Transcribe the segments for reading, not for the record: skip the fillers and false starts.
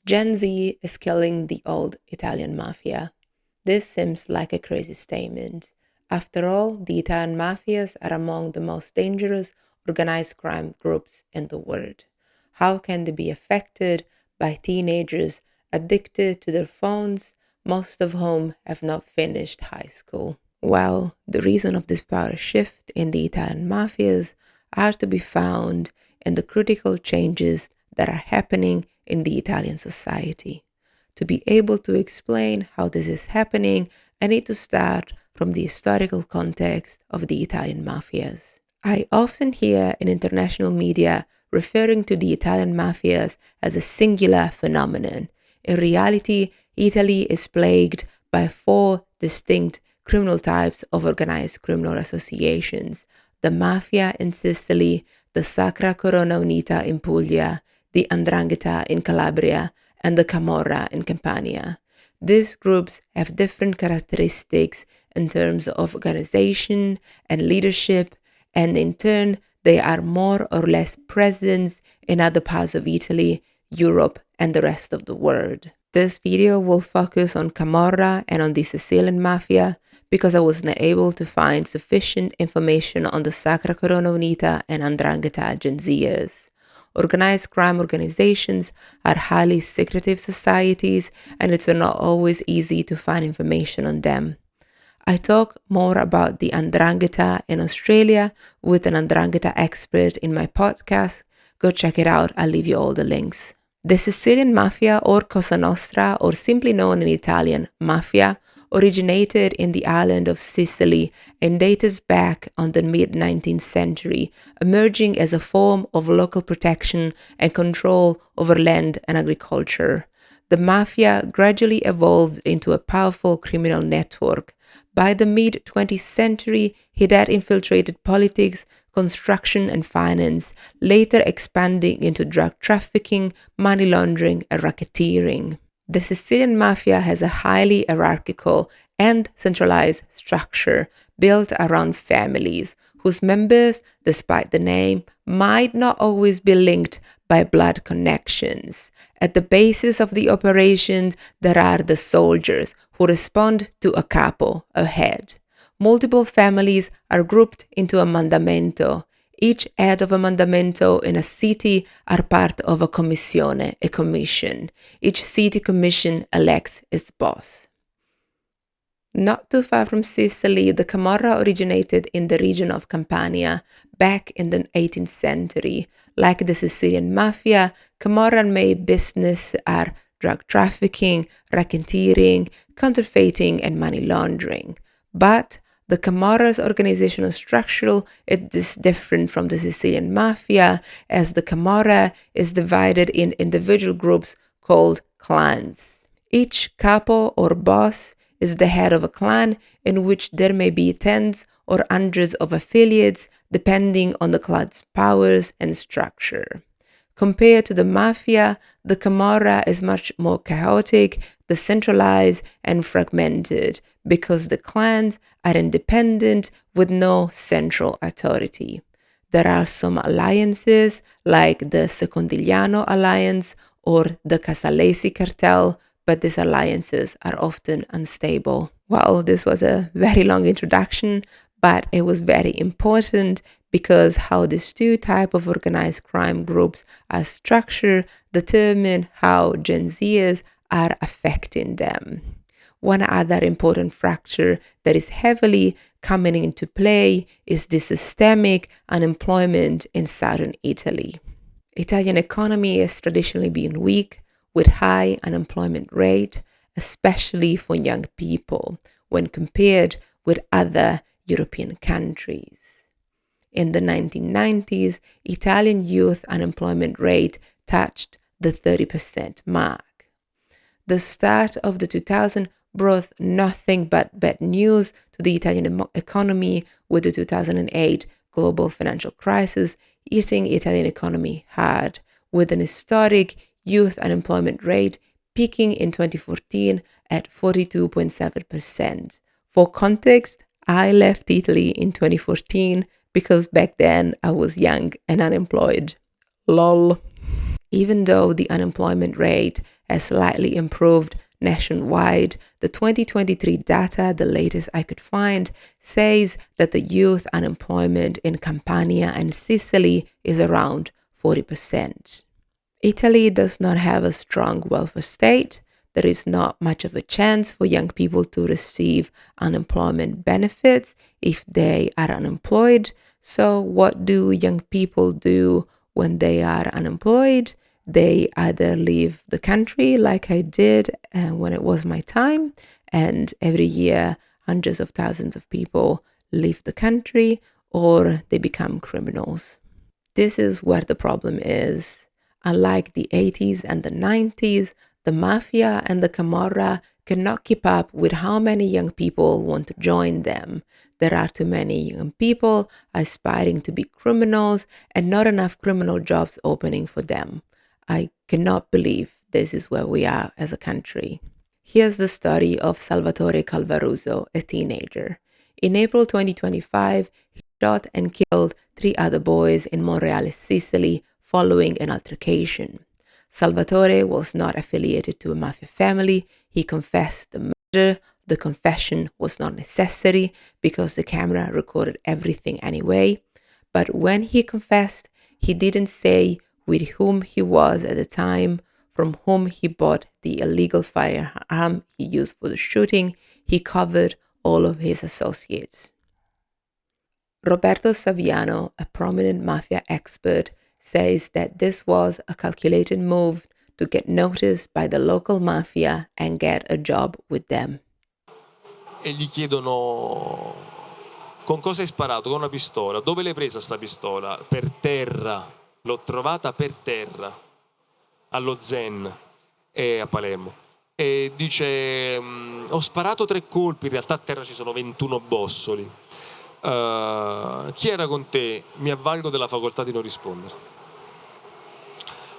Gen Z is killing the old Italian mafia. This seems like a crazy statement. After all, the Italian mafias are among the most dangerous organized crime groups in the world. How can they be affected by teenagers addicted to their phones, most of whom have not finished high school? Well, the reason of this power shift in the Italian mafias are to be found in the critical changes that are happening in the Italian society. To be able to explain how this is happening, I need to start from the historical context of the Italian mafias. I often hear in international media referring to the Italian mafias as a singular phenomenon. In reality, Italy is plagued by four distinct criminal types of organized criminal associations: the mafia in Sicily, the Sacra Corona Unita in Puglia, the 'Ndrangheta in Calabria, and the Camorra in Campania. These groups have different characteristics in terms of organization and leadership, and in turn, they are more or less present in other parts of Italy, Europe, and the rest of the world. This video will focus on Camorra and on the Sicilian Mafia because I wasn't able to find sufficient information on the Sacra Corona Unita and 'Ndrangheta Genziyers. Organized crime organizations are highly secretive societies, and it's not always easy to find information on them. I talk more about the 'Ndrangheta in Australia with an 'Ndrangheta expert in my podcast. Go check it out. I'll leave you all the links. The Sicilian Mafia, or Cosa Nostra, or simply known in Italian, Mafia, originated in the island of Sicily and dates back on the mid-19th century, emerging as a form of local protection and control over land and agriculture. The mafia gradually evolved into a powerful criminal network. By the mid-20th century, it had infiltrated politics, construction, and finance, later expanding into drug trafficking, money laundering, and racketeering. The Sicilian Mafia has a highly hierarchical and centralized structure built around families, whose members, despite the name, might not always be linked by blood connections. At the basis of the operations, there are the soldiers who respond to a capo, a head. Multiple families are grouped into a mandamento. Each head of a mandamento in a city are part of a commissione, a commission. Each city commission elects its boss. Not too far from Sicily, the Camorra originated in the region of Campania back in the 18th century. Like the Sicilian Mafia, Camorra main business are drug trafficking, racketeering, counterfeiting, and money laundering. But the Camorra's organizational structure is different from the Sicilian Mafia, as the Camorra is divided in individual groups called clans. Each capo or boss is the head of a clan in which there may be tens or hundreds of affiliates depending on the clan's powers and structure. Compared to the mafia, the Camorra is much more chaotic, decentralized, and fragmented because the clans are independent with no central authority. There are some alliances like the Secondigliano Alliance or the Casalesi Cartel, but these alliances are often unstable. Well, this was a very long introduction, but it was very important because how these two types of organized crime groups are structured determine how Gen Zers are affecting them. One other important factor that is heavily coming into play is the systemic unemployment in southern Italy. Italian economy has traditionally been weak, with high unemployment rate, especially for young people, when compared with other European countries. In the 1990s, Italian youth unemployment rate touched the 30% mark. The start of the 2000s brought nothing but bad news to the Italian economy, with the 2008 global financial crisis hitting Italian economy hard, with an historic youth unemployment rate peaking in 2014 at 42.7%. For context, I left Italy in 2014 because back then I was young and unemployed. Lol. Even though the unemployment rate has slightly improved nationwide. The 2023 data, the latest I could find, says that the youth unemployment in Campania and Sicily is around 40%. Italy does not have a strong welfare state. There is not much of a chance for young people to receive unemployment benefits if they are unemployed. So, what do young people do when they are unemployed? They either leave the country, like I did when it was my time, and every year hundreds of thousands of people leave the country, or they become criminals. This is where the problem is. Unlike the 80s and the 90s, the mafia and the Camorra cannot keep up with how many young people want to join them. There are too many young people aspiring to be criminals and not enough criminal jobs opening for them. I cannot believe this is where we are as a country. Here's the story of Salvatore Calvaruso, a teenager. In April 2025, he shot and killed three other boys in Monreale, Sicily, following an altercation. Salvatore was not affiliated to a mafia family. He confessed the murder. The confession was not necessary because the camera recorded everything anyway. But when he confessed, he didn't say with whom he was at the time, from whom he bought the illegal firearm he used for the shooting. He covered all of his associates. Roberto Saviano, a prominent mafia expert, says that this was a calculated move to get noticed by the local mafia and get a job with them. E gli chiedono: con cosa hai sparato? Con una pistola. Dove l'hai presa sta pistola? Per terra. L'ho trovata per terra, allo Zen e a Palermo. E dice: ho sparato 3 colpi, in realtà a terra ci sono 21 bossoli. Chi era con te? Mi avvalgo della facoltà di non rispondere.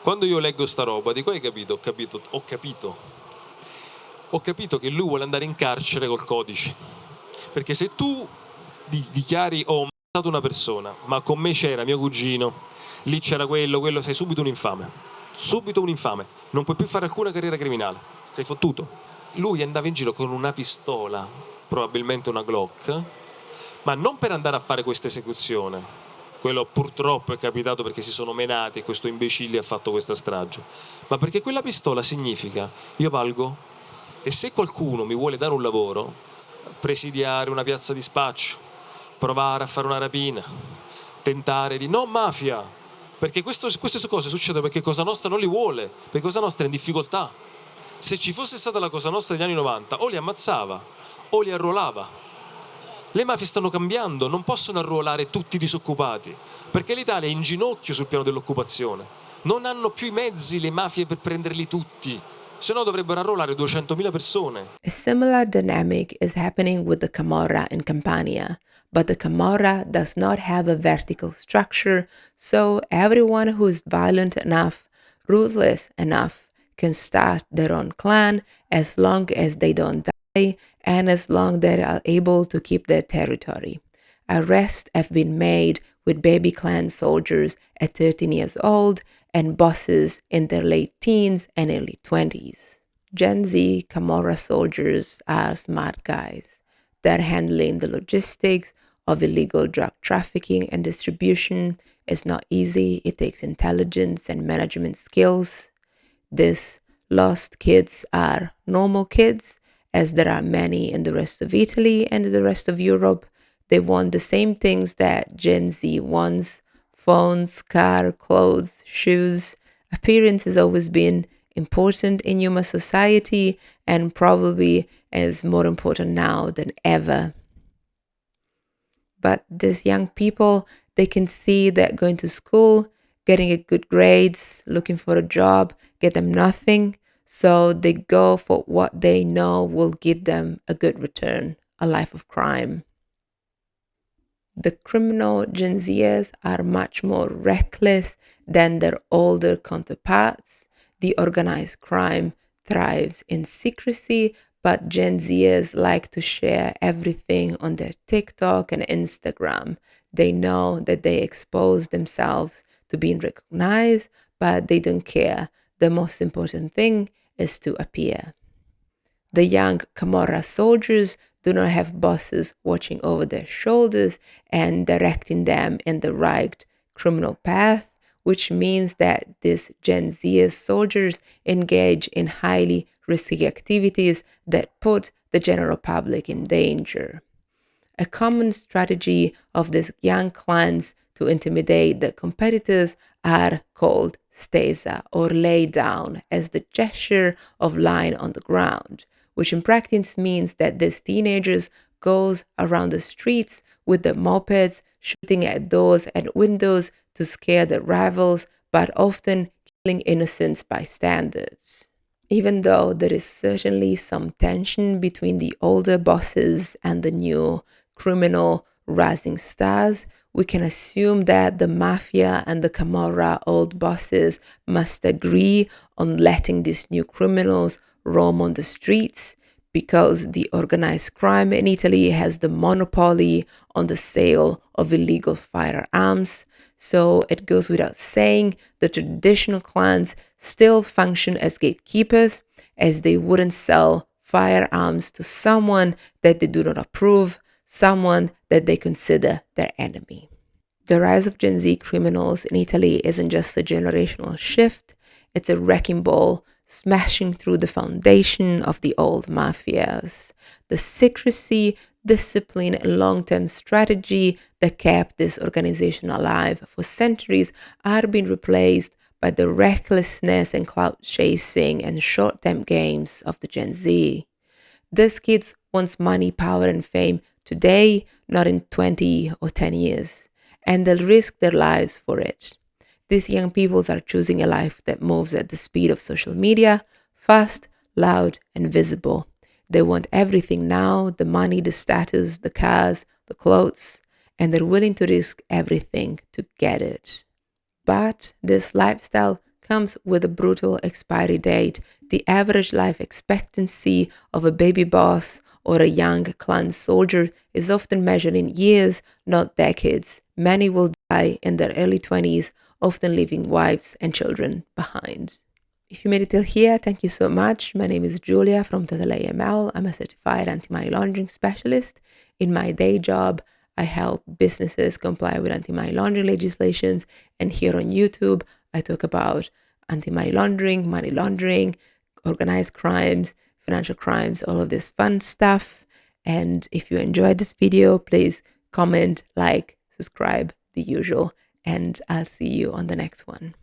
Quando io leggo sta roba, dico: hai capito? Ho capito che lui vuole andare in carcere col codice. Perché se tu dichiari: ho ammazzato una persona, ma con me c'era mio cugino, lì c'era quello, sei subito un infame. Subito un infame. Non puoi più fare alcuna carriera criminale. Sei fottuto. Lui andava in giro con una pistola, probabilmente una Glock, ma non per andare a fare questa esecuzione. Quello purtroppo è capitato perché si sono menati e questo imbecille ha fatto questa strage. Ma perché quella pistola significa: io valgo, e se qualcuno mi vuole dare un lavoro, presidiare una piazza di spaccio, provare a fare una rapina, tentare di no mafia, perché queste cose succedono perché Cosa Nostra non li vuole, perché Cosa Nostra è in difficoltà. Se ci fosse stata la Cosa Nostra degli anni 90, o li ammazzava o li arruolava. Le mafie stanno cambiando, non possono arruolare tutti i disoccupati, perché l'Italia è in ginocchio sul piano dell'occupazione. Non hanno più i mezzi le mafie per prenderli tutti, se no dovrebbero arruolare 200.000 persone. A similar dynamic is happening with the Camorra in Campania, but the Camorra does not have a vertical structure, so everyone who is violent enough, ruthless enough, can start their own clan as long as they don't die and as long as they are able to keep their territory. Arrests have been made with baby clan soldiers at 13 years old and bosses in their late teens and early 20s. Gen Z Camorra soldiers are smart guys. They're handling the logistics of illegal drug trafficking and distribution. It's not easy, it takes intelligence and management skills. These lost kids are normal kids, as there are many in the rest of Italy and the rest of Europe. They want the same things that Gen Z wants: phones, car, clothes, shoes. Appearance has always been important in human society and probably is more important now than ever. But these young people, they can see that going to school, getting a good grades, looking for a job, get them nothing. So they go for what they know will give them a good return, a life of crime. The criminal Gen Zers are much more reckless than their older counterparts. The organized crime thrives in secrecy, but Gen Zers like to share everything on their TikTok and Instagram. They know that they expose themselves to being recognized, but they don't care. The most important thing is to appear. The young Camorra soldiers do not have bosses watching over their shoulders and directing them in the right criminal path, which means that these Gen Z soldiers engage in highly risky activities that put the general public in danger. A common strategy of these young clans to intimidate the competitors are called stesa, or lay down, as the gesture of lying on the ground, which in practice means that these teenagers goes around the streets with the mopeds, shooting at doors and windows to scare the rivals, but often killing innocent bystanders. Even though there is certainly some tension between the older bosses and the new criminal rising stars, we can assume that the mafia and the Camorra old bosses must agree on letting these new criminals roam on the streets, because the organized crime in Italy has the monopoly on the sale of illegal firearms. So it goes without saying the traditional clans still function as gatekeepers, as they wouldn't sell firearms to someone that they do not approve, someone that they consider their enemy. The rise of Gen Z criminals in Italy isn't just a generational shift, it's a wrecking ball smashing through the foundation of the old mafias. The secrecy, discipline, and long term strategy that kept this organization alive for centuries are being replaced by the recklessness and clout chasing and short term games of the Gen Z. These kids want money, power, and fame today, not in 20 or 10 years, and they'll risk their lives for it. These young people are choosing a life that moves at the speed of social media, fast, loud, and visible. They want everything now: the money, the status, the cars, the clothes, and they're willing to risk everything to get it. But this lifestyle comes with a brutal expiry date. The average life expectancy of a baby boss or a young clan soldier is often measured in years, not decades. Many will die in their early 20s, often leaving wives and children behind. If you made it till here, thank you so much. My name is Julia from Total AML. I'm a certified anti-money laundering specialist. In my day job, I help businesses comply with anti-money laundering legislations. And here on YouTube, I talk about anti-money laundering, organized crimes, financial crimes, all of this fun stuff. And if you enjoyed this video, please comment, like, subscribe, the usual. And I'll see you on the next one.